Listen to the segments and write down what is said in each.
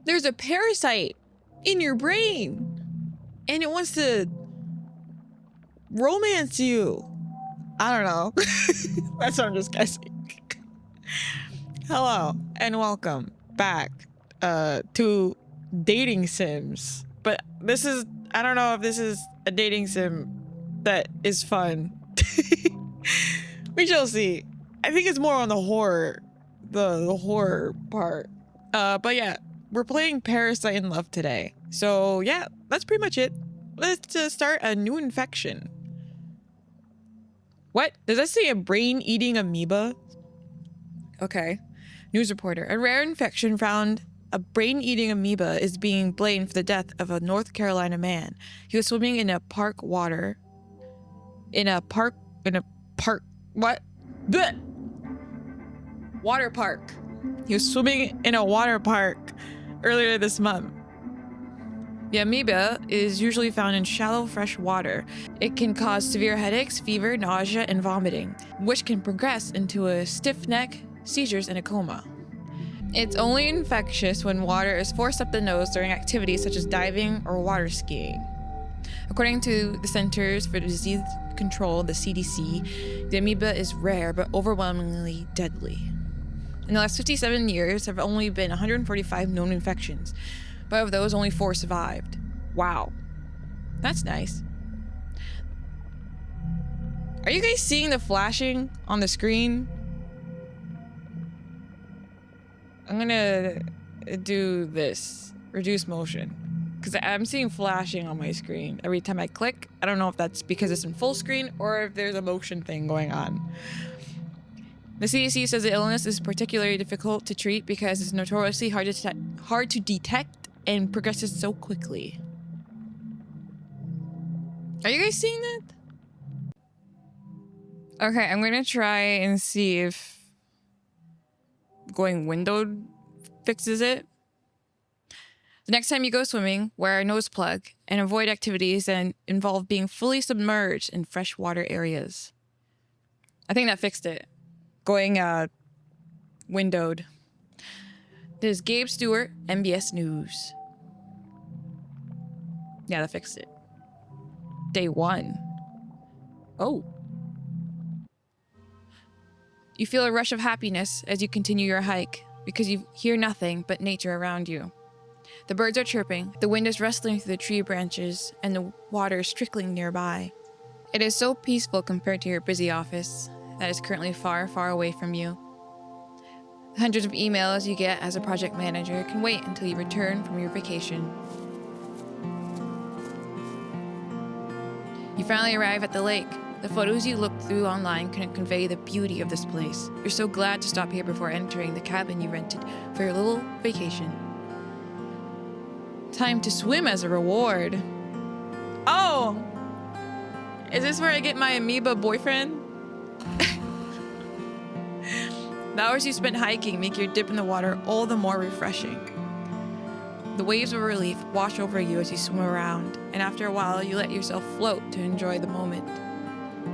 There's a parasite in your brain and it wants to romance you. I don't know. That's what I'm just guessing. Hello and welcome back to dating sims. But this is, I don't know if this is a dating sim that is fun. We shall see. I think it's more on the horror, the horror part. But yeah, we're playing Parasite in Love today. So yeah, that's pretty much it. Let's start a new infection. What? Does that say a brain-eating amoeba? Okay. News reporter. A rare infection found a brain-eating amoeba is being blamed for the death of a North Carolina man. He was swimming in a park water. What? Blech! Water park. He was swimming in a water park earlier this month. The amoeba is usually found in shallow fresh water. It can cause severe headaches, fever, nausea, and vomiting, which can progress into a stiff neck, seizures, and a coma. It's only infectious when water is forced up the nose during activities such as diving or water skiing. According to the Centers for Disease Control, the CDC, the amoeba is rare but overwhelmingly deadly. In the last 57 years, there have only been 145 known infections, but of those, only 4 survived. Wow. That's nice. Are you guys seeing the flashing on the screen? I'm gonna do this. Reduce motion. Because I'm seeing flashing on my screen every time I click. I don't know if that's because it's in full screen or if there's a motion thing going on. The CDC says the illness is particularly difficult to treat because it's notoriously hard to detect and progresses so quickly. Are you guys seeing that? Okay, I'm gonna try and see if going windowed fixes it. The next time you go swimming, wear a nose plug and avoid activities that involve being fully submerged in freshwater areas. I think that fixed it. Going windowed. There's Gabe Stewart, MBS News. Yeah, that fixed it. Day 1. Oh. You feel a rush of happiness as you continue your hike because you hear nothing but nature around you. The birds are chirping, the wind is rustling through the tree branches, and the water is trickling nearby. It is so peaceful compared to your busy office that is currently far, far away from you. The hundreds of emails you get as a project manager can wait until you return from your vacation. You finally arrive at the lake. The photos you looked through online couldn't convey the beauty of this place. You're so glad to stop here before entering the cabin you rented for your little vacation. Time to swim as a reward. Oh! Is this where I get my amoeba boyfriend? The hours you spent hiking make your dip in the water all the more refreshing. The waves of relief wash over you as you swim around, and after a while you let yourself float to enjoy the moment.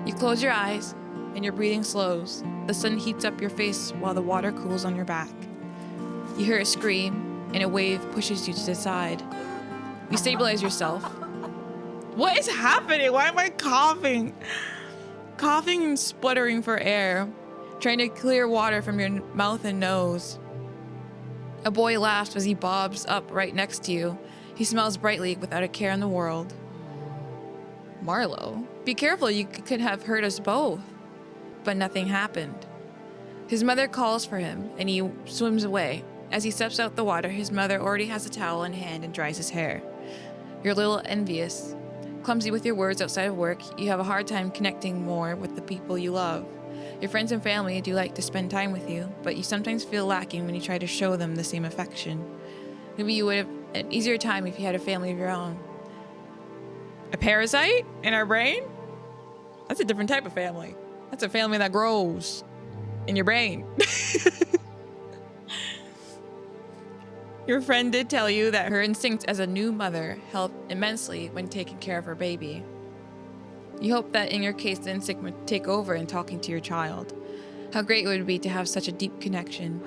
You close your eyes, and your breathing slows. The sun heats up your face while the water cools on your back. You hear a scream, and a wave pushes you to the side. You stabilize yourself. What is happening? Why am I coughing? Coughing and sputtering for air, trying to clear water from your mouth and nose. A boy laughs as he bobs up right next to you. He smiles brightly without a care in the world. Marlowe, be careful, you could have hurt us both. But nothing happened. His mother calls for him, and he swims away. As he steps out the water, his mother already has a towel in hand and dries his hair. You're a little envious. Clumsy with your words outside of work, you have a hard time connecting more with the people you love. Your friends and family do like to spend time with you, but you sometimes feel lacking when you try to show them the same affection. Maybe you would have an easier time if you had a family of your own. A parasite in our brain? That's a different type of family. That's a family that grows in your brain. Your friend did tell you that her instincts as a new mother helped immensely when taking care of her baby. You hope that in your case the instinct would take over in talking to your child. How great it would be to have such a deep connection.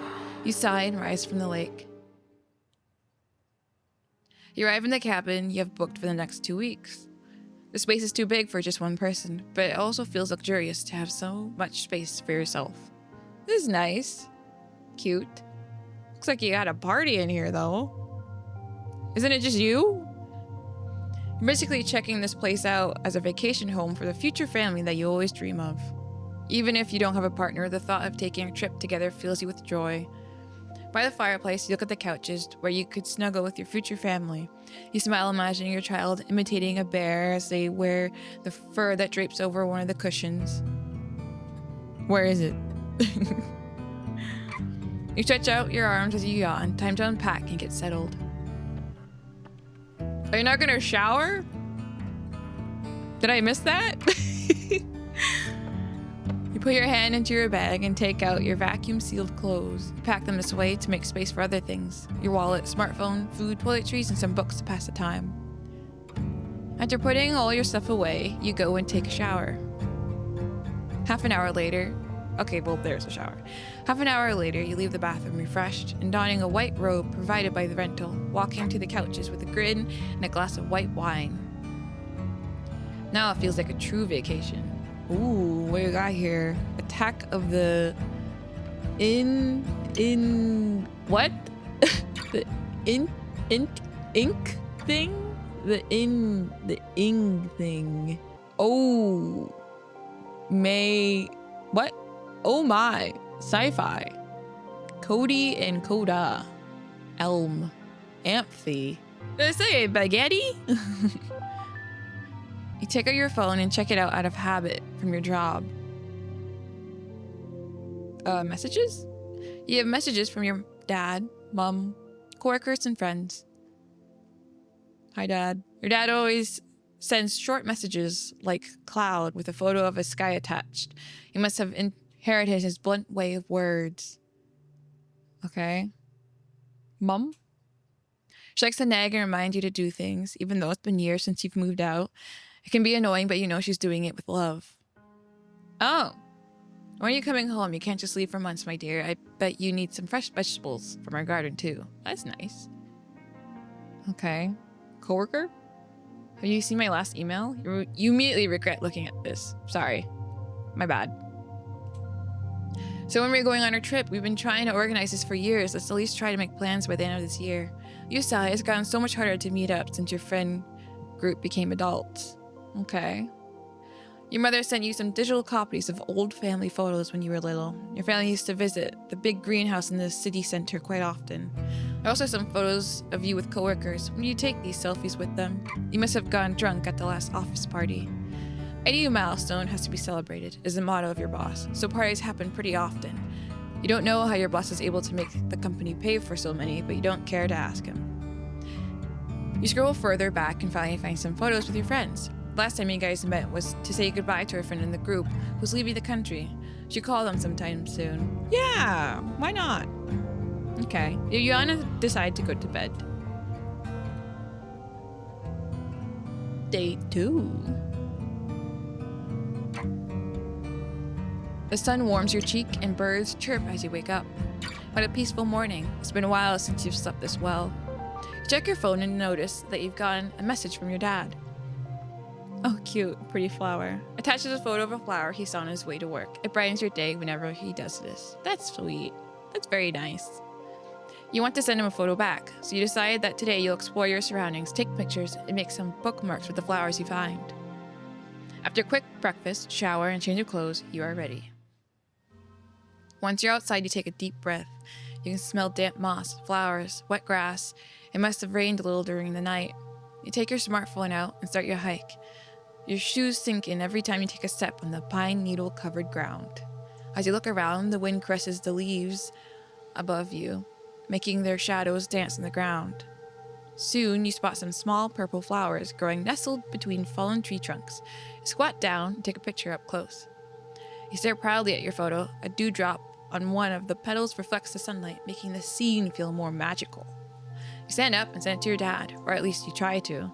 You sigh and rise from the lake. You arrive in the cabin you have booked for the next 2 weeks. The space is too big for just one person, but it also feels luxurious to have so much space for yourself. This is nice. Cute. Looks like you got a party in here, though. Isn't it just you? You're basically checking this place out as a vacation home for the future family that you always dream of. Even if you don't have a partner, the thought of taking a trip together fills you with joy. By the fireplace, you look at the couches where you could snuggle with your future family. You smile, imagining your child imitating a bear as they wear the fur that drapes over one of the cushions. Where is it? You stretch out your arms as you yawn. Time to unpack and get settled. Are you not gonna shower? Did I miss that? You put your hand into your bag and take out your vacuum-sealed clothes. You pack them this way to make space for other things. Your wallet, smartphone, food, toiletries, and some books to pass the time. After putting all your stuff away, you go and take a shower. Half an hour later, there's a shower. Half an hour later, you leave the bathroom refreshed and donning a white robe provided by the rental, walking to the couches with a grin and a glass of white wine. Now it feels like a true vacation. Ooh, what you got here? Attack of the what? The ink thing? The ing thing. Oh, what? Oh my, sci-fi. Cody and Coda. Elm. Amphi. Did I say spaghetti? You take out your phone and check it out of habit from your job. Messages? You have messages from your dad, mom, coworkers, and friends. Hi, Dad. Your dad always sends short messages like cloud with a photo of a sky attached. You must have inherited his blunt way of words. Okay. Mom? She likes to nag and remind you to do things, even though it's been years since you've moved out. It can be annoying, but you know she's doing it with love. Oh. When are you coming home? You can't just leave for months, my dear. I bet you need some fresh vegetables from our garden, too. That's nice. Okay. Coworker? Have you seen my last email? You immediately regret looking at this. Sorry. My bad. So when we're going on our trip, we've been trying to organize this for years. Let's at least try to make plans by the end of this year. You saw it's gotten so much harder to meet up since your friend group became adults. Okay. Your mother sent you some digital copies of old family photos when you were little. Your family used to visit the big greenhouse in the city center quite often. There are also some photos of you with coworkers. When you take these selfies with them, you must have gone drunk at the last office party. Any milestone has to be celebrated, is the motto of your boss, so parties happen pretty often. You don't know how your boss is able to make the company pay for so many, but you don't care to ask him. You scroll further back and finally find some photos with your friends. Last time you guys met was to say goodbye to a friend in the group who's leaving the country. You should call them sometime soon. Yeah, why not? Okay, you wanna decide to go to bed. Day 2. The sun warms your cheek and birds chirp as you wake up. What a peaceful morning. It's been a while since you've slept this well. You check your phone and notice that you've gotten a message from your dad. Oh, cute, pretty flower. Attached is a photo of a flower he saw on his way to work. It brightens your day whenever he does this. That's sweet. That's very nice. You want to send him a photo back, so you decide that today you'll explore your surroundings, take pictures, and make some bookmarks with the flowers you find. After a quick breakfast, shower, and change of clothes, you are ready. Once you're outside, you take a deep breath. You can smell damp moss, flowers, wet grass. It must have rained a little during the night. You take your smartphone out and start your hike. Your shoes sink in every time you take a step on the pine needle-covered ground. As you look around, the wind caresses the leaves above you, making their shadows dance on the ground. Soon, you spot some small purple flowers growing nestled between fallen tree trunks. You squat down and take a picture up close. You stare proudly at your photo. A dewdrop on one of the petals reflects the sunlight, making the scene feel more magical. You stand up and send it to your dad, or at least you try to.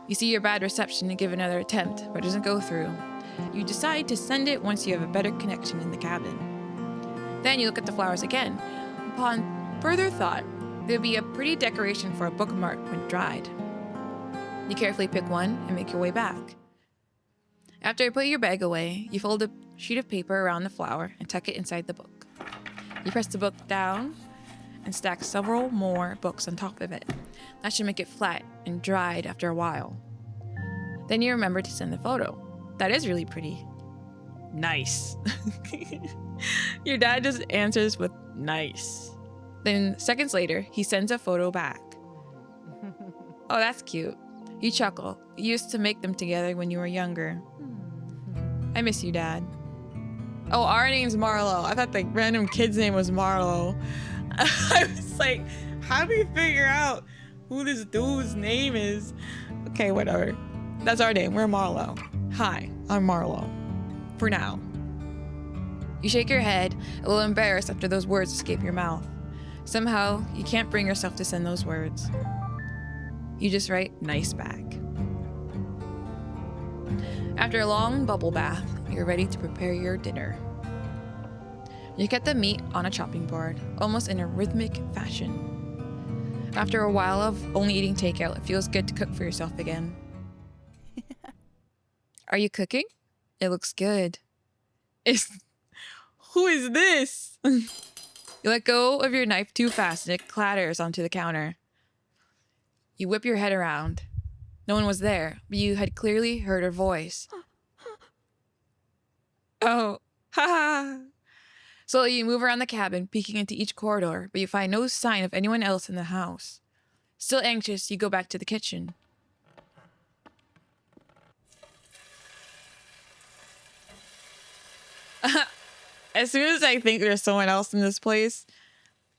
You see your bad reception and give another attempt, but it doesn't go through. You decide to send it once you have a better connection in the cabin. Then you look at the flowers again. Upon further thought, There'll be a pretty decoration for a bookmark when dried. You carefully pick one and make your way back. After you put your bag away, you fold a sheet of paper around the flower and tuck it inside the book. You press the book down and stack several more books on top of it. That should make it flat and dried after a while. Then you remember to send the photo. That is really pretty. Nice. Your dad just answers with nice. Then seconds later, he sends a photo back. Oh, that's cute. You chuckle. You used to make them together when you were younger. I miss you, Dad. Oh, our name's Marlo. I thought the random kid's name was Marlo. I was like, how do we figure out who this dude's name is? Okay, whatever. That's our name. We're Marlo. Hi, I'm Marlo. For now. You shake your head, a little embarrassed after those words escape your mouth. Somehow, you can't bring yourself to send those words. You just write nice back. After a long bubble bath, you're ready to prepare your dinner. You cut the meat on a chopping board, almost in a rhythmic fashion. After a while of only eating takeout, it feels good to cook for yourself again. Are you cooking? It looks good. Who is this? You let go of your knife too fast and it clatters onto the counter. You whip your head around. No one was there, but you had clearly heard her voice. Oh, ha. Slowly you move around the cabin, peeking into each corridor, but you find no sign of anyone else in the house. Still anxious, you go back to the kitchen. As soon as I think there's someone else in this place,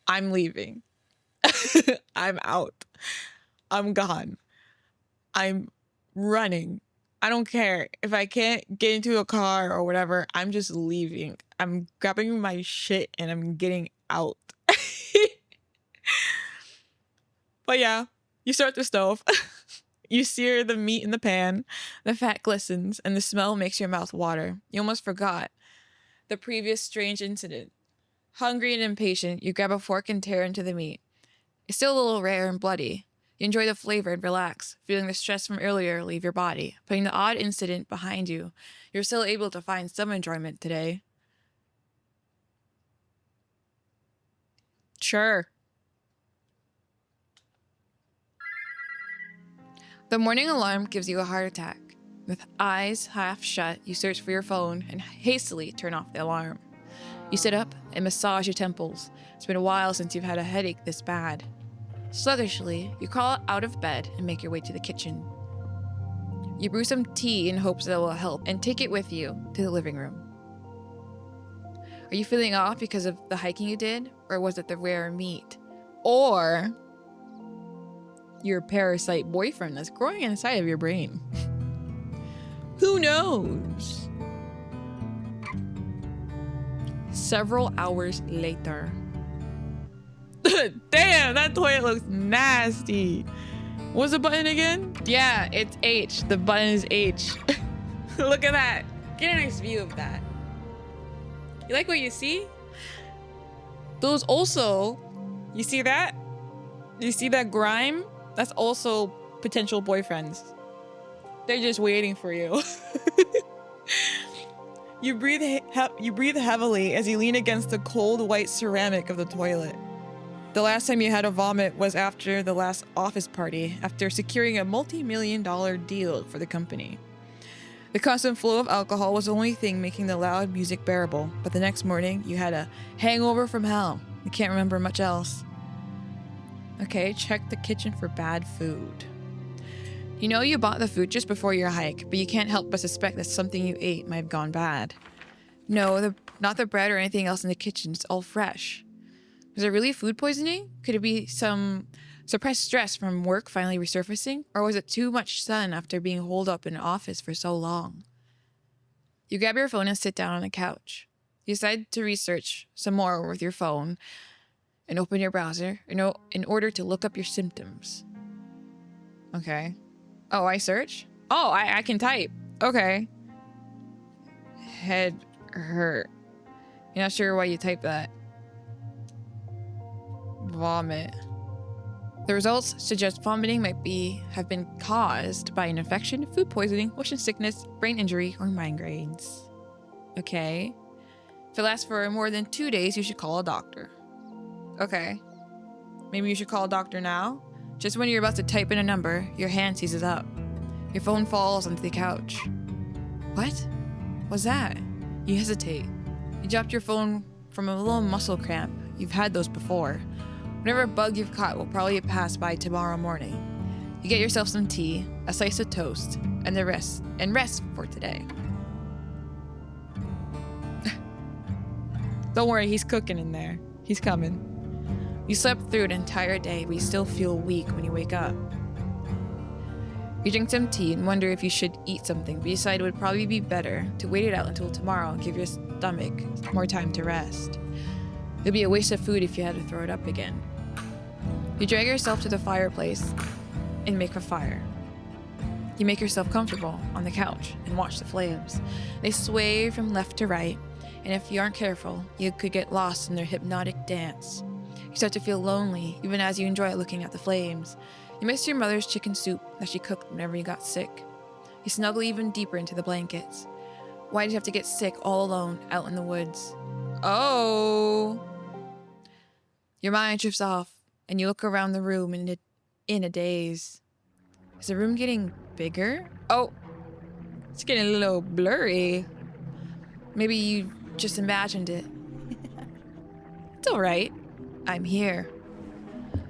I'm leaving. I'm out. I'm gone. I'm running. I don't care. If I can't get into a car or whatever, I'm just leaving. I'm grabbing my shit and I'm getting out. But yeah, you start the stove. You sear the meat in the pan. The fat glistens and the smell makes your mouth water. You almost forgot the previous strange incident. Hungry and impatient, you grab a fork and tear into the meat. It's still a little rare and bloody. You enjoy the flavor and relax, feeling the stress from earlier leave your body. Putting the odd incident behind you, you're still able to find some enjoyment today. Sure. The morning alarm gives you a heart attack. With eyes half shut, you search for your phone and hastily turn off the alarm. You sit up and massage your temples. It's been a while since you've had a headache this bad. Sluggishly, you crawl out of bed and make your way to the kitchen. You brew some tea in hopes that it will help and take it with you to the living room. Are you feeling off because of the hiking you did? Or was it the rare meat? Or your parasite boyfriend that's growing inside of your brain? Who knows? Several hours later. Damn, that toilet looks nasty. What's the button again? Yeah, it's H. The button is H. Look at that. Get a nice view of that. You like what you see? Those also, you see that? You see that grime? That's also potential boyfriends. They're just waiting for you. You breathe heavily as you lean against the cold white ceramic of the toilet. The last time you had a vomit was after the last office party, after securing a multi-million-dollar deal for the company. The constant flow of alcohol was the only thing making the loud music bearable, but the next morning you had a hangover from hell. You can't remember much else. Okay, check the kitchen for bad food. You know you bought the food just before your hike, but you can't help but suspect that something you ate might have gone bad. No, not the bread or anything else in the kitchen. It's all fresh. Was it really food poisoning? Could it be some suppressed stress from work finally resurfacing? Or was it too much sun after being holed up in an office for so long? You grab your phone and sit down on the couch. You decide to research some more with your phone and open your browser in order to look up your symptoms. Okay. Oh, I search? Oh, I can type. Okay. Head hurt. You're not sure why you type that. Vomit. The results suggest vomiting might have been caused by an infection, food poisoning, motion sickness, brain injury, or migraines. Okay. If it lasts for more than 2 days, you should call a doctor. Okay. Maybe you should call a doctor now? Just when you're about to type in a number, your hand seizes up. Your phone falls onto the couch. What? What's that? You hesitate. You dropped your phone from a little muscle cramp. You've had those before. Whatever bug you've caught will probably pass by tomorrow morning. You get yourself some tea, a slice of toast, and rest for today. Don't worry, he's cooking in there. He's coming. You slept through an entire day, but you still feel weak when you wake up. You drink some tea and wonder if you should eat something, but you decide it would probably be better to wait it out until tomorrow and give your stomach more time to rest. It would be a waste of food if you had to throw it up again. You drag yourself to the fireplace and make a fire. You make yourself comfortable on the couch and watch the flames. They sway from left to right, and if you aren't careful, you could get lost in their hypnotic dance. You start to feel lonely, even as you enjoy looking at the flames. You miss your mother's chicken soup that she cooked whenever you got sick. You snuggle even deeper into the blankets. Why did you have to get sick all alone out in the woods? Oh! Your mind drifts off, and you look around the room in a daze. Is the room getting bigger? Oh! It's getting a little blurry. Maybe you just imagined it. It's alright. I'm here.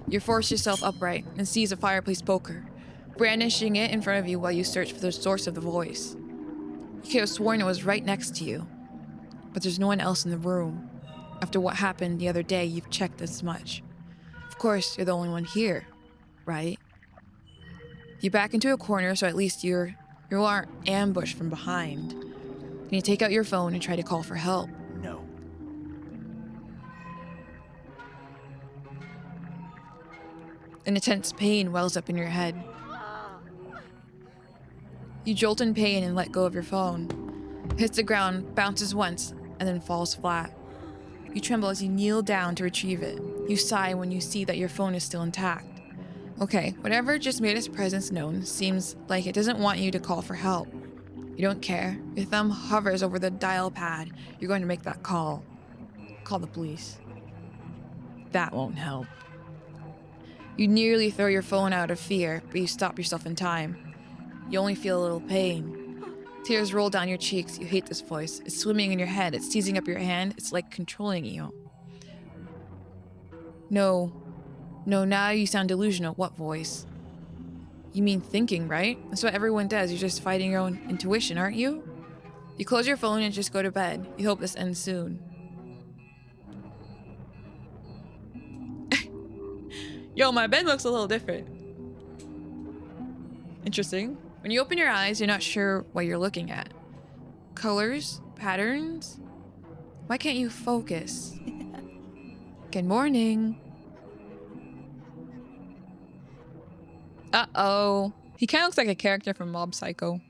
You force yourself upright and seize a fireplace poker, brandishing it in front of you while you search for the source of the voice. You could have sworn it was right next to you, but there's no one else in the room. After what happened the other day, you've checked as much. Of course, you're the only one here, right? You back into a corner so at least you aren't ambushed from behind. And you take out your phone and try to call for help. No. An intense pain wells up in your head. You jolt in pain and let go of your phone. It hits the ground, bounces once, and then falls flat. You tremble as you kneel down to retrieve it. You sigh when you see that your phone is still intact. Okay, whatever just made its presence known seems like it doesn't want you to call for help. You don't care. Your thumb hovers over the dial pad. You're going to make that call. Call the police. That won't help. You nearly throw your phone out of fear, but you stop yourself in time. You only feel a little pain. Tears roll down your cheeks. You hate this voice. It's swimming in your head. It's seizing up your hand. It's like controlling you. No, now you sound delusional. What voice? You mean thinking, right? That's what everyone does. You're just fighting your own intuition, aren't you? You close your phone and just go to bed. You hope this ends soon. Yo, my bed looks a little different. Interesting. When you open your eyes, you're not sure what you're looking at. Colors? Patterns? Why can't you focus? Good morning. Uh-oh. He kind of looks like a character from Mob Psycho.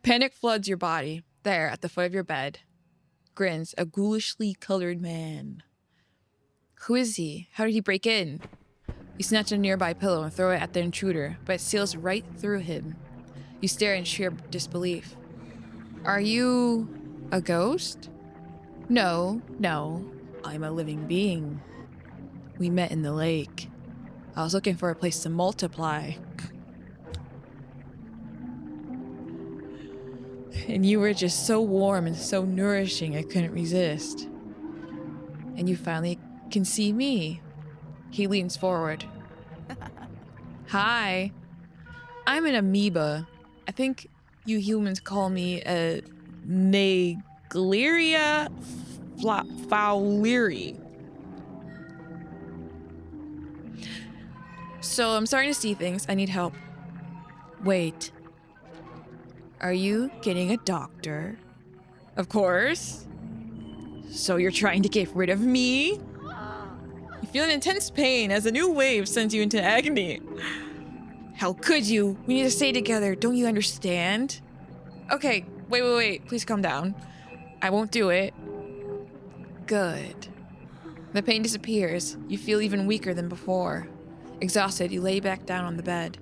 Panic floods your body. There, at the foot of your bed, grins a ghoulishly colored man. Who is he? How did he break in? You snatch a nearby pillow and throw it at the intruder, but it sails right through him. You stare in sheer disbelief. Are you a ghost? No, I'm a living being. We met in the lake. I was looking for a place to multiply. And you were just so warm and so nourishing, I couldn't resist. And you finally can see me. He leans forward. Hi. I'm an amoeba. I think you humans call me a Nagleria fowleri. So I'm starting to see things. I need help. Wait. Are you getting a doctor? Of course. So you're trying to get rid of me? You feel an intense pain as a new wave sends you into agony. How could you? We need to stay together. Don't you understand? Okay, wait. Please calm down. I won't do it. Good. The pain disappears. You feel even weaker than before. Exhausted, you lay back down on the bed.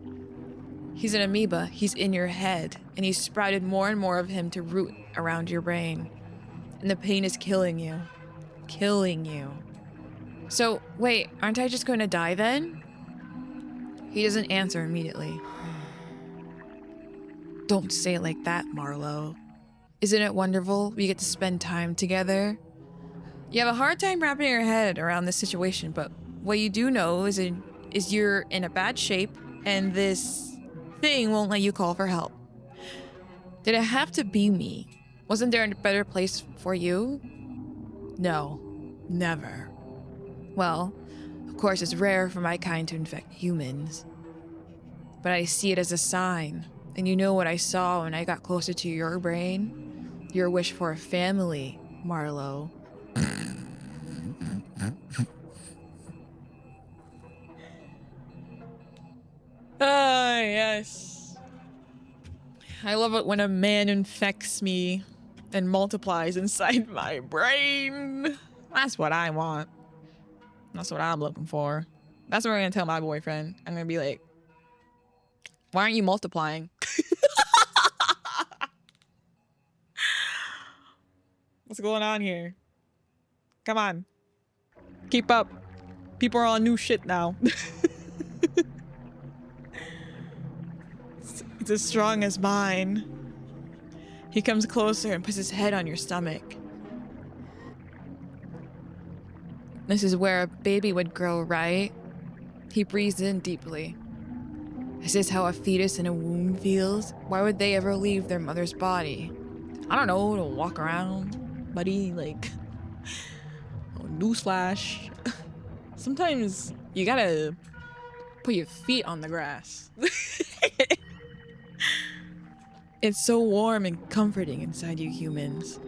He's an amoeba. He's in your head, and he's sprouted more and more of him to root around your brain. And the pain is killing you. Killing you. So, wait, aren't I just going to die then? He doesn't answer immediately. Don't say it like that, Marlowe. Isn't it wonderful we get to spend time together? You have a hard time wrapping your head around this situation, but what you do know is you're in a bad shape, and this thing won't let you call for help. Did it have to be me? Wasn't there a better place for you? No, never. Well, of course it's rare for my kind to infect humans. But I see it as a sign, and you know what I saw when I got closer to your brain? Your wish for a family, Marlowe. Ah, yes. I love it when a man infects me and multiplies inside my brain. That's what I want. That's what I'm looking for. That's what I'm gonna tell my boyfriend. I'm gonna be like, why aren't you multiplying? What's going on here? Come on. Keep up. People are on new shit now. It's as strong as mine. He comes closer and puts his head on your stomach. This is where a baby would grow, right? He breathes in deeply. Is this how a fetus in a womb feels? Why would they ever leave their mother's body? I don't know, to walk around, buddy, like... Oh, newsflash. Sometimes you gotta put your feet on the grass. It's so warm and comforting inside you humans.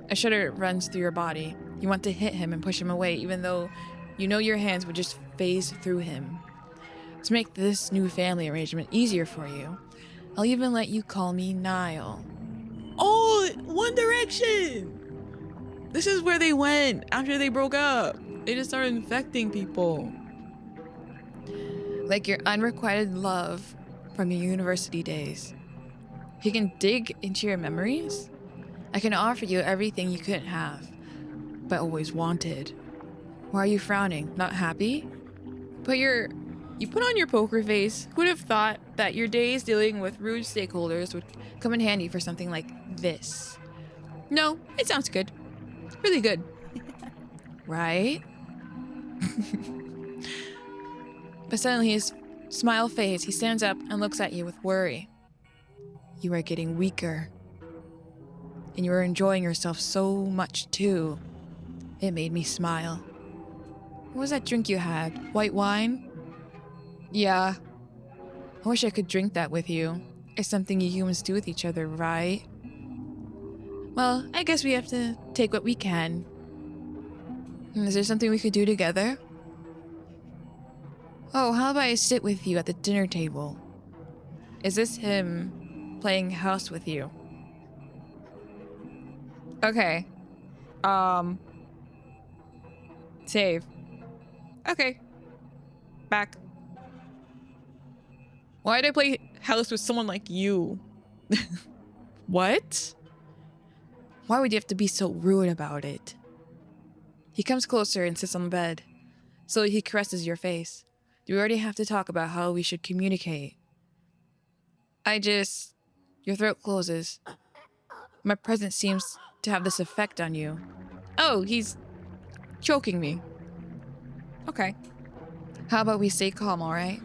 A shudder runs through your body. You want to hit him and push him away, even though you know your hands would just phase through him. To make this new family arrangement easier for you, I'll even let you call me Niall. Oh, One Direction! This is where they went after they broke up. They just started infecting people. Like your unrequited love from your university days. He can dig into your memories. I can offer you everything you couldn't have, but always wanted. Why are you frowning? Not happy? You put on your poker face. Who'd have thought that your days dealing with rude stakeholders would come in handy for something like this? No, it sounds good. Really good. Right? But suddenly his smile fades. He stands up and looks at you with worry. You are getting weaker. And you are enjoying yourself so much too. It made me smile. What was that drink you had? White wine? Yeah. I wish I could drink that with you. It's something you humans do with each other, right? Well, I guess we have to take what we can. Is there something we could do together? Oh, how about I sit with you at the dinner table? Is this him playing house with you? Okay. Save. Okay. Back. Why'd I play house with someone like you? What? Why would you have to be so rude about it? He comes closer and sits on the bed. So he caresses your face. Do we already have to talk about how we should communicate? Your throat closes. My presence seems to have this effect on you. Oh, he's choking me. Okay. How about we stay calm, alright?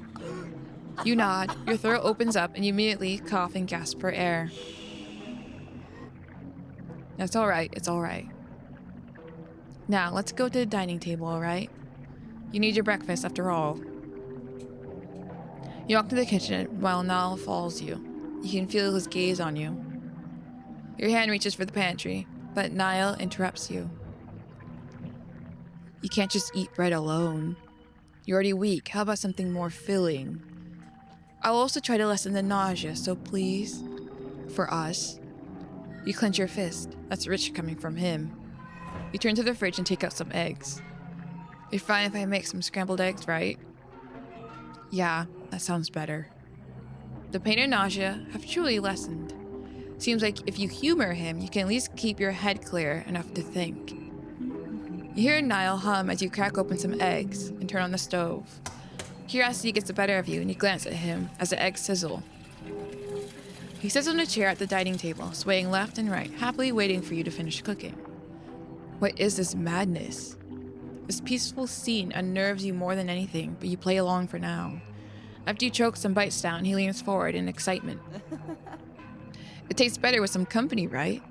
You nod, your throat opens up, and you immediately cough and gasp for air. That's alright, it's alright. Now, let's go to the dining table, alright? You need your breakfast, after all. You walk to the kitchen while Niall follows you. You can feel his gaze on you. Your hand reaches for the pantry, but Niall interrupts you. You can't just eat bread alone. You're already weak. How about something more filling? I'll also try to lessen the nausea, so please, for us. You clench your fist. That's rich coming from him. You turn to the fridge and take out some eggs. You're fine if I make some scrambled eggs, right? Yeah, that sounds better. The pain and nausea have truly lessened. Seems like if you humor him, you can at least keep your head clear enough to think. You hear Niall hum as you crack open some eggs and turn on the stove. Curiosity gets the better of you and you glance at him as the eggs sizzle. He sits on a chair at the dining table, swaying left and right, happily waiting for you to finish cooking. What is this madness? This peaceful scene unnerves you more than anything, but you play along for now. After you choke some bites down, he leans forward in excitement. It tastes better with some company, right?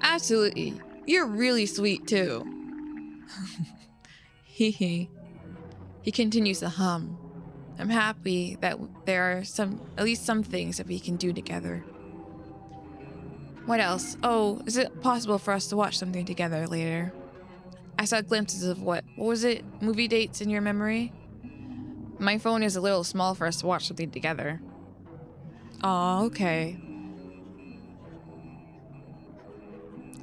Absolutely. You're really sweet, too. Hee hee. He continues to hum. I'm happy that there are at least some things that we can do together. What else? Oh, is it possible for us to watch something together later? I saw glimpses of what was it? Movie dates in your memory? My phone is a little small for us to watch something together. Aw, okay.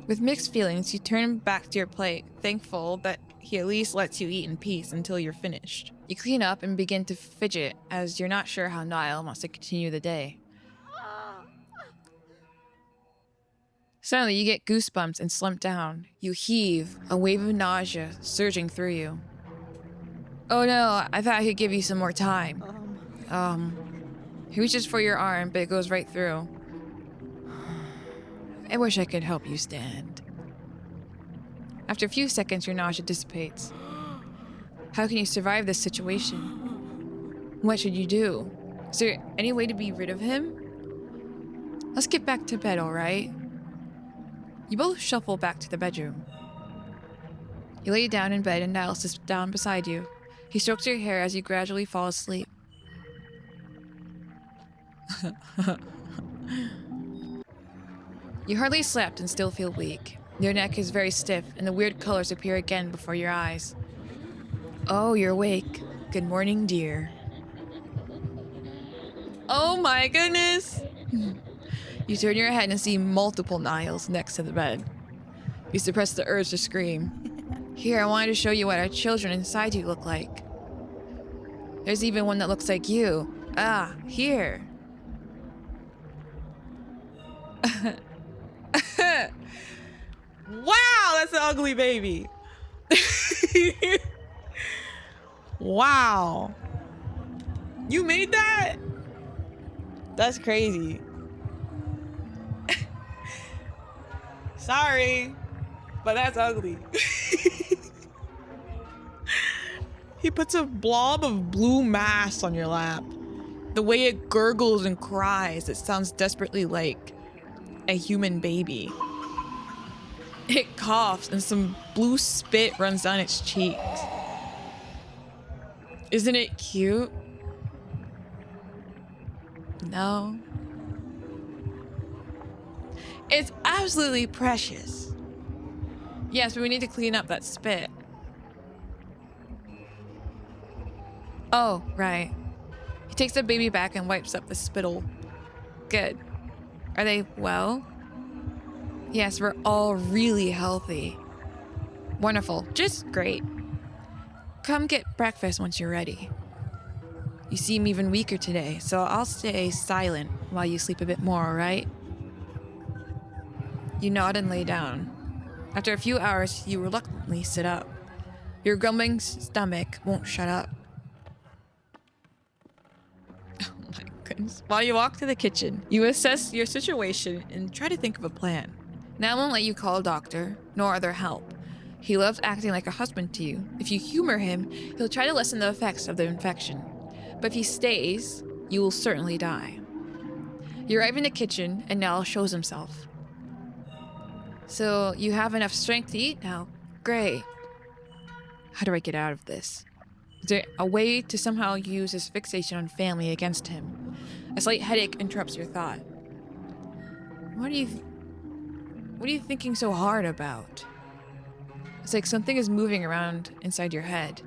With mixed feelings, you turn back to your plate, thankful that he at least lets you eat in peace until you're finished. You clean up and begin to fidget as you're not sure how Niall wants to continue the day. Suddenly, you get goosebumps and slump down. You heave, a wave of nausea surging through you. Oh no, I thought I could give you some more time. He reaches for your arm, but it goes right through. I wish I could help you stand. After a few seconds, your nausea dissipates. How can you survive this situation? What should you do? Is there any way to be rid of him? Let's get back to bed, alright? You both shuffle back to the bedroom. You lay down in bed and Niall sits down beside you. He strokes your hair as you gradually fall asleep. You hardly slept and still feel weak. Your neck is very stiff and the weird colors appear again before your eyes. Oh, you're awake. Good morning, dear. Oh my goodness! You turn your head and see multiple Niles next to the bed. You suppress the urge to scream. Here, I wanted to show you what our children inside you look like. There's even one that looks like you. Ah, here. Wow, that's an ugly baby. Wow. You made that? That's crazy. Sorry, but that's ugly. He puts a blob of blue mass on your lap. The way it gurgles and cries, it sounds desperately like a human baby. It coughs and some blue spit runs down its cheeks. Isn't it cute? No. It's absolutely precious. Yes, but we need to clean up that spit. Oh, right. He takes the baby back and wipes up the spittle. Good. Are they well? Yes, we're all really healthy. Wonderful. Just great. Come get breakfast once you're ready. You seem even weaker today, so I'll stay silent while you sleep a bit more, alright? You nod and lay down. After a few hours, you reluctantly sit up. Your grumbling stomach won't shut up. Oh my goodness. While you walk to the kitchen, you assess your situation and try to think of a plan. Now won't let you call a doctor, nor other help. He loves acting like a husband to you. If you humor him, he'll try to lessen the effects of the infection. But if he stays, you will certainly die. You arrive in the kitchen, and Nell shows himself. So, you have enough strength to eat now? Great. How do I get out of this? Is there a way to somehow use his fixation on family against him? A slight headache interrupts your thought. What are you thinking so hard about? It's like something is moving around inside your head.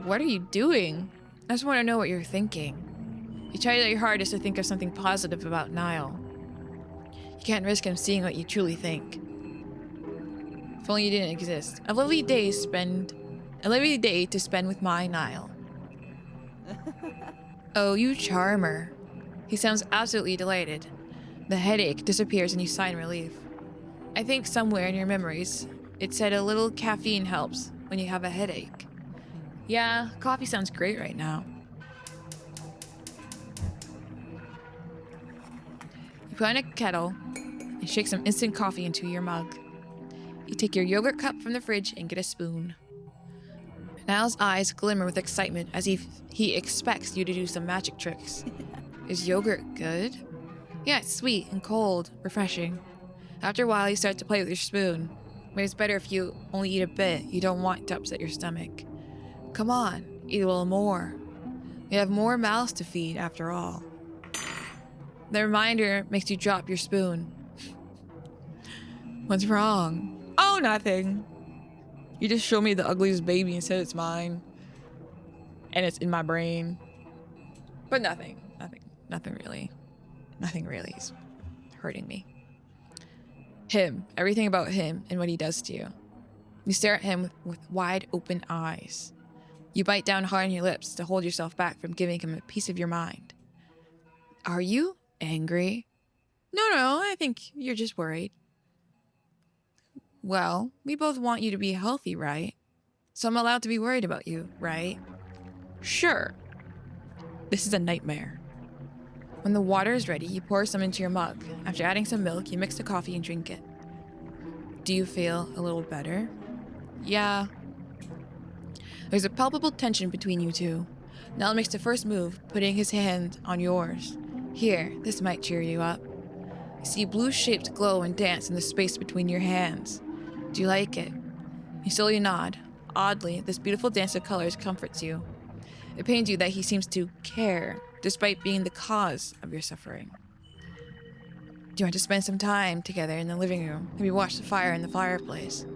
What are you doing? I just want to know what you're thinking. You try your hardest to think of something positive about Niall. You can't risk him seeing what you truly think. If only you didn't exist. A lovely day to spend with my Nile. Oh, you charmer. He sounds absolutely delighted. The headache disappears and you sigh in relief. I think somewhere in your memories, it said a little caffeine helps when you have a headache. Yeah, coffee sounds great right now. You put on a kettle and shake some instant coffee into your mug. You take your yogurt cup from the fridge and get a spoon. Niall's eyes glimmer with excitement as if he expects you to do some magic tricks. Is yogurt good? Yeah, it's sweet and cold, refreshing. After a while, you start to play with your spoon. But it's better if you only eat a bit. You don't want to upset your stomach. Come on, eat a little more. You have more mouths to feed, after all. The reminder makes you drop your spoon. What's wrong? Oh, nothing. You just showed me the ugliest baby and said it's mine. And it's in my brain. But nothing really. Nothing really is hurting me. Him, everything about him and what he does to you. You stare at him with wide open eyes. You bite down hard on your lips to hold yourself back from giving him a piece of your mind. Are you angry? No, I think you're just worried. Well, we both want you to be healthy, right? So I'm allowed to be worried about you, right? Sure. This is a nightmare. When the water is ready, you pour some into your mug. After adding some milk, you mix the coffee and drink it. Do you feel a little better? Yeah. There's a palpable tension between you two. Niall makes the first move, putting his hand on yours. Here, this might cheer you up. You see blue shapes glow and dance in the space between your hands. Do you like it? You slowly nod. Oddly, this beautiful dance of colors comforts you. It pains you that he seems to care, despite being the cause of your suffering. Do you want to spend some time together in the living room? Maybe watch the fire in the fireplace?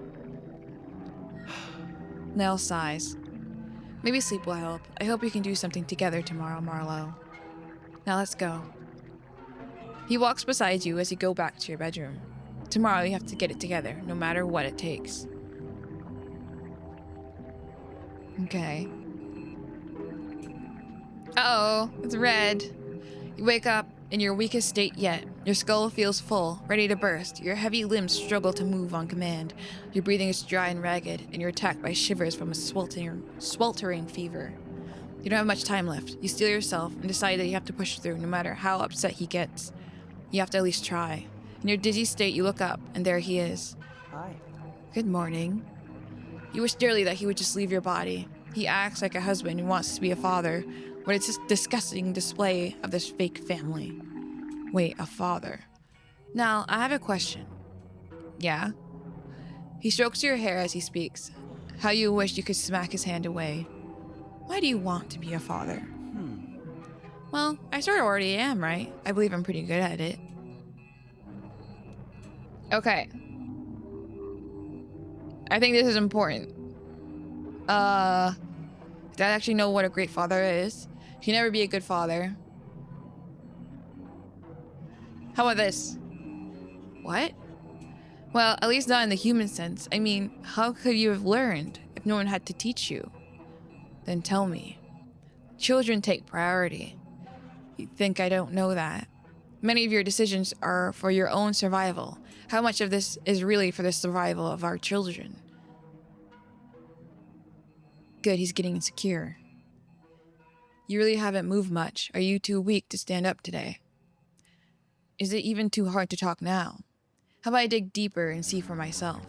Nell sighs. Maybe sleep will help. I hope you can do something together tomorrow, Marlowe. Now let's go. He walks beside you as you go back to your bedroom. Tomorrow you have to get it together, no matter what it takes. Okay. Uh-oh, it's red. You wake up in your weakest state yet. Your skull feels full, ready to burst. Your heavy limbs struggle to move on command. Your breathing is dry and ragged, and you're attacked by shivers from a sweltering fever. You don't have much time left. You steel yourself and decide that you have to push through, no matter how upset he gets. You have to at least try. In your dizzy state, you look up, and there he is. Hi. Good morning. You wish dearly that he would just leave your body. He acts like a husband who wants to be a father, but it's a disgusting display of this fake family. Wait, a father. Now, I have a question. Yeah? He strokes your hair as he speaks. How you wish you could smack his hand away. Why do you want to be a father? Well, I sort of already am, right? I believe I'm pretty good at it. Okay. I think this is important. Dad actually know what a great father is. He can never be a good father. How about this? What? Well, at least not in the human sense. I mean, how could you have learned if no one had to teach you? Then tell me. Children take priority. You think I don't know that? Many of your decisions are for your own survival. How much of this is really for the survival of our children? Good, he's getting insecure. You really haven't moved much. Are you too weak to stand up today? Is it even too hard to talk now? How about I dig deeper and see for myself?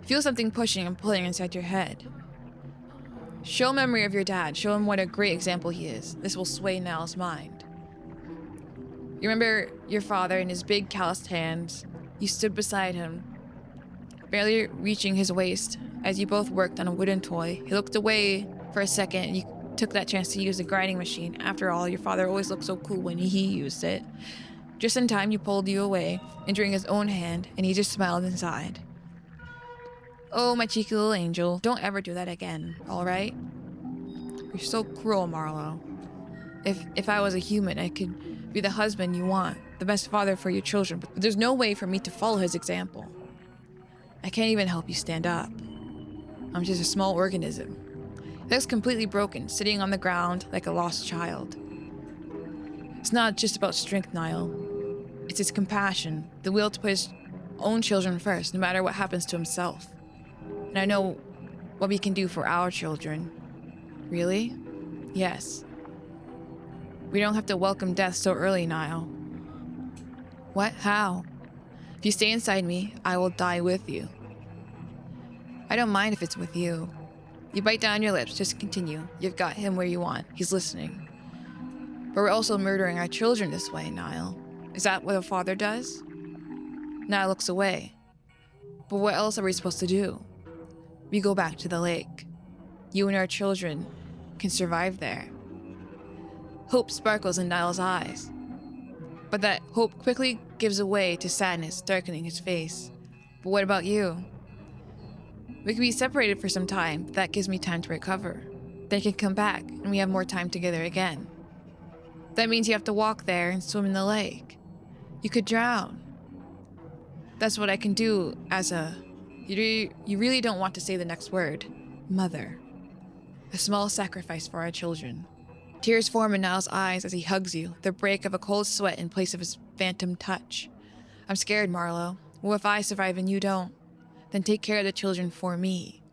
Feel something pushing and pulling inside your head. Show memory of your dad. Show him what a great example he is. This will sway Niall's mind. You remember your father and his big calloused hands. You stood beside him, barely reaching his waist, as you both worked on a wooden toy. He looked away for a second and you took that chance to use the grinding machine. After all, your father always looked so cool when he used it. Just in time, you pulled you away, entering his own hand, and he just smiled inside. Oh, my cheeky little angel, don't ever do that again, alright? You're so cruel, Marlowe. If I was a human, I could be the husband you want, the best father for your children, but there's no way for me to follow his example. I can't even help you stand up. I'm just a small organism. It looks completely broken, sitting on the ground like a lost child. It's not just about strength, Niall. It's his compassion, the will to put his own children first, no matter what happens to himself. And I know what we can do for our children. Really? Yes. We don't have to welcome death so early, Niall. What? How? If you stay inside me, I will die with you. I don't mind if it's with you. You bite down your lips, just continue. You've got him where you want. He's listening. But we're also murdering our children this way, Niall. Is that what a father does? Niall looks away. But what else are we supposed to do? We go back to the lake. You and our children can survive there. Hope sparkles in Niall's eyes. But that hope quickly gives way to sadness darkening his face. But what about you? We can be separated for some time, but that gives me time to recover. Then I can come back, and we have more time together again. That means you have to walk there and swim in the lake. You could drown. That's what I can do as a... You really don't want to say the next word. Mother. A small sacrifice for our children. Tears form in Niall's eyes as he hugs you, the break of a cold sweat in place of his phantom touch. I'm scared, Marlo. What if I survive and you don't? Then take care of the children for me.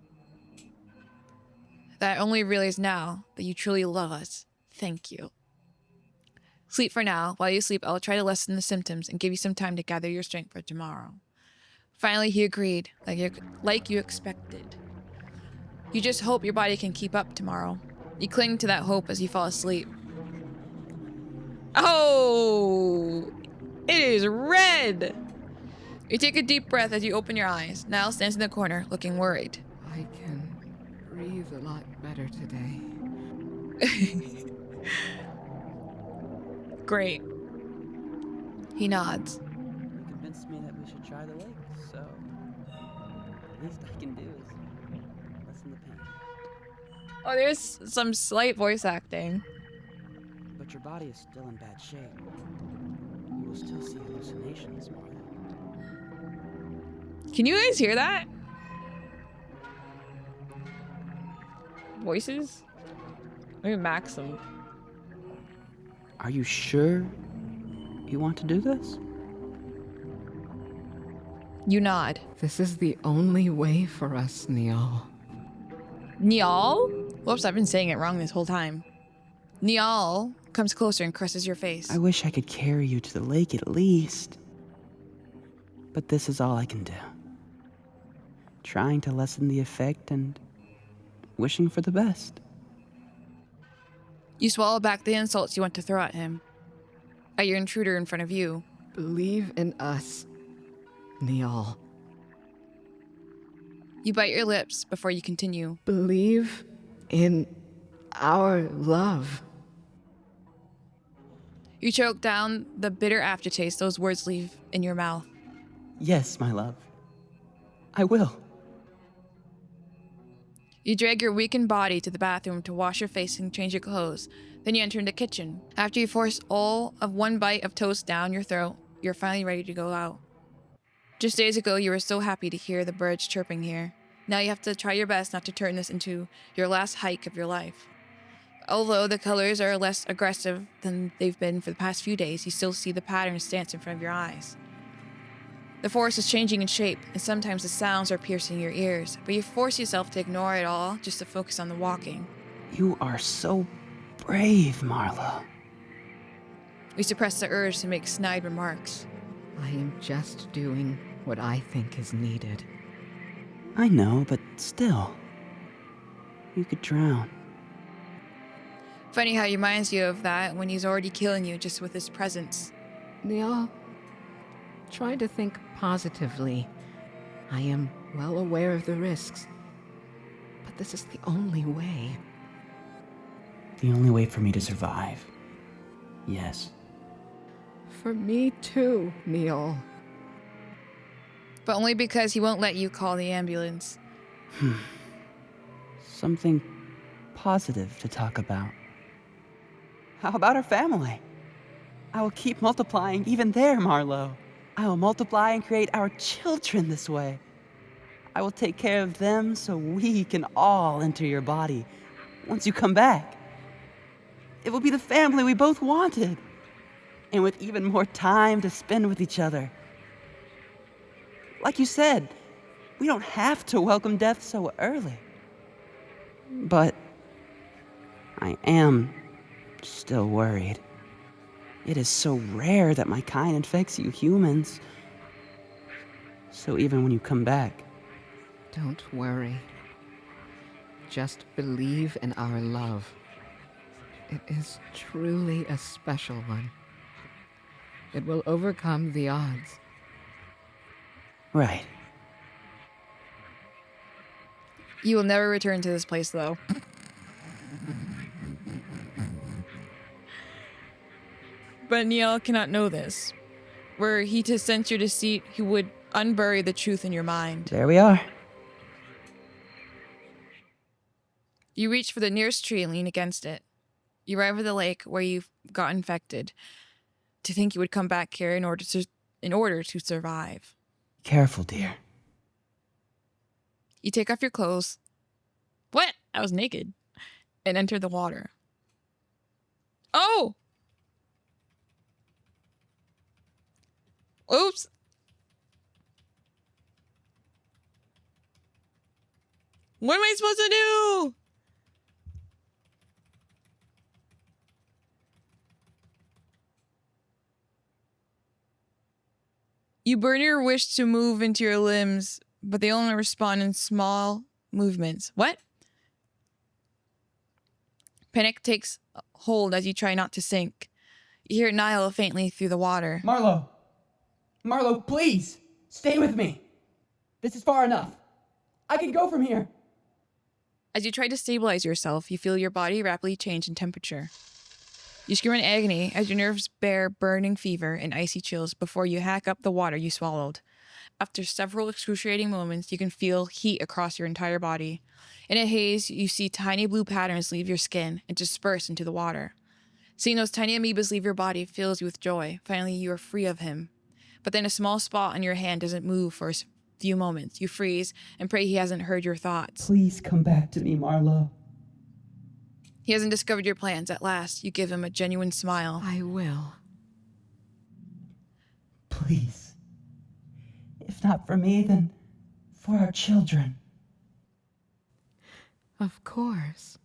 That I only realize now that you truly love us. Thank you. Sleep for now. While you sleep, I'll try to lessen the symptoms and give you some time to gather your strength for tomorrow. Finally, he agreed, like you expected. You just hope your body can keep up tomorrow. You cling to that hope as you fall asleep. Oh! It is red! You take a deep breath as you open your eyes. Niall stands in the corner, looking worried. I can breathe a lot better today. Great. He nods. You convinced me that we should try the lake, so the least I can do is lessen the pain. Oh, there's some slight voice acting. But your body is still in bad shape. You will still see hallucinations, Marlo. Can you guys hear that? Voices? Let me max them. Are you sure you want to do this? You nod. This is the only way for us, Niall. Niall? Whoops, I've been saying it wrong this whole time. Niall comes closer and caresses your face. I wish I could carry you to the lake at least. But this is all I can do. Trying to lessen the effect and wishing for the best. You swallow back the insults you want to throw at him. At your intruder in front of you. Believe in us, Niall. You bite your lips before you continue. Believe in our love. You choke down the bitter aftertaste those words leave in your mouth. Yes, my love. I will. You drag your weakened body to the bathroom to wash your face and change your clothes. Then you enter the kitchen. After you force all of one bite of toast down your throat, you're finally ready to go out. Just days ago, you were so happy to hear the birds chirping here. Now you have to try your best not to turn this into your last hike of your life. Although the colors are less aggressive than they've been for the past few days, you still see the patterns dance in front of your eyes. The forest is changing in shape, and sometimes the sounds are piercing your ears, but you force yourself to ignore it all just to focus on the walking. You are so brave, Marlo. We suppress the urge to make snide remarks. I am just doing what I think is needed. I know, but still. You could drown. Funny how he reminds you of that when he's already killing you just with his presence. Niall, try to think positively. I am well aware of the risks, but this is the only way. The only way for me to survive. Yes. For me too, Niall. But only because he won't let you call the ambulance. Something positive to talk about. How about our family? I will keep multiplying even there, Marlo. I will multiply and create our children this way. I will take care of them so we can all enter your body once you come back. It will be the family we both wanted, and with even more time to spend with each other. Like you said, we don't have to welcome death so early. But I am still worried. It is so rare that my kind infects you humans. So even when you come back... Don't worry. Just believe in our love. It is truly a special one. It will overcome the odds. Right. You will never return to this place, though. But Niall cannot know this. Were he to sense your deceit, he would unbury the truth in your mind. There we are. You reach for the nearest tree and lean against it. You arrive at the lake where you've got infected. To think you would come back here in order to survive. Careful, dear. You take off your clothes. What? I was naked. And enter the water. Oh! Oops. What am I supposed to do? You burn your wish to move into your limbs, but they only respond in small movements. What? Panic takes hold as you try not to sink. You hear Niall faintly through the water. Marlo! Marlo, please! Stay with me! This is far enough. I can go from here! As you try to stabilize yourself, you feel your body rapidly change in temperature. You scream in agony as your nerves bear burning fever and icy chills before you hack up the water you swallowed. After several excruciating moments, you can feel heat across your entire body. In a haze, you see tiny blue patterns leave your skin and disperse into the water. Seeing those tiny amoebas leave your body fills you with joy. Finally, you are free of him. But then a small spot on your hand doesn't move for a few moments. You freeze and pray he hasn't heard your thoughts. Please come back to me, Marlo. He hasn't discovered your plans. At last, you give him a genuine smile. I will. Please. If not for me, then for our children. Of course.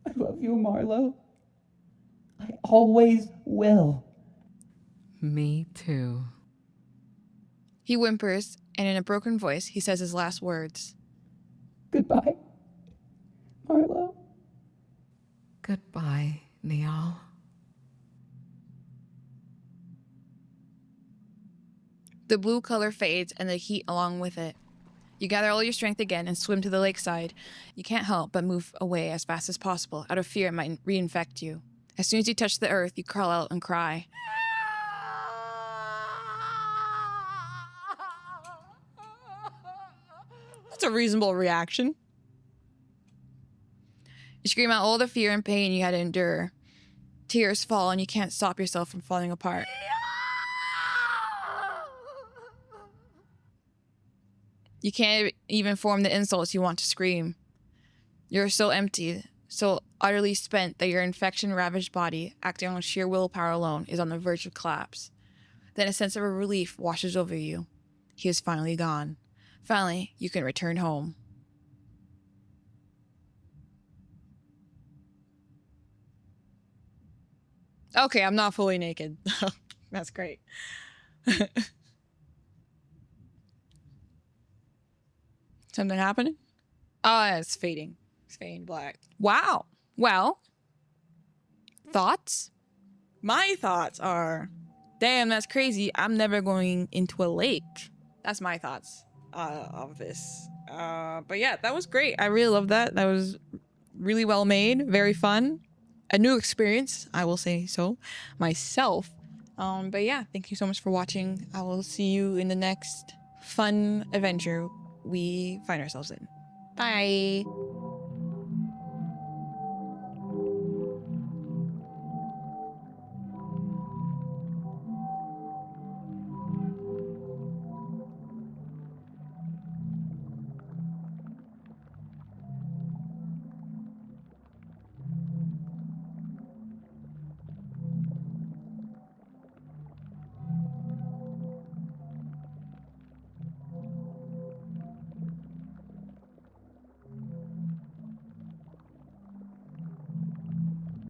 I love you, Marlo. I always will. Me too. He whimpers, and in a broken voice, he says his last words. Goodbye, Marlo. Goodbye, Niall. The blue color fades and the heat along with it. You gather all your strength again and swim to the lakeside. You can't help but move away as fast as possible, out of fear it might reinfect you. As soon as you touch the earth, you crawl out and cry. That's a reasonable reaction. You scream out all the fear and pain you had to endure. Tears fall and you can't stop yourself from falling apart. You can't even form the insults you want to scream. You're so empty, so utterly spent that your infection-ravaged body, acting on sheer willpower alone, is on the verge of collapse. Then a sense of relief washes over you. He is finally gone. Finally, you can return home. Okay, I'm not fully naked. That's great. Something happening? Oh, it's fading. It's fading black. Wow. Well, thoughts? My thoughts are, damn, that's crazy. I'm never going into a lake. That's my thoughts of this. But yeah, that was great. I really loved that. That was really well made. Very fun. A new experience, I will say so, myself. But yeah, thank you so much for watching. I will see you in the next fun adventure we find ourselves in. Bye.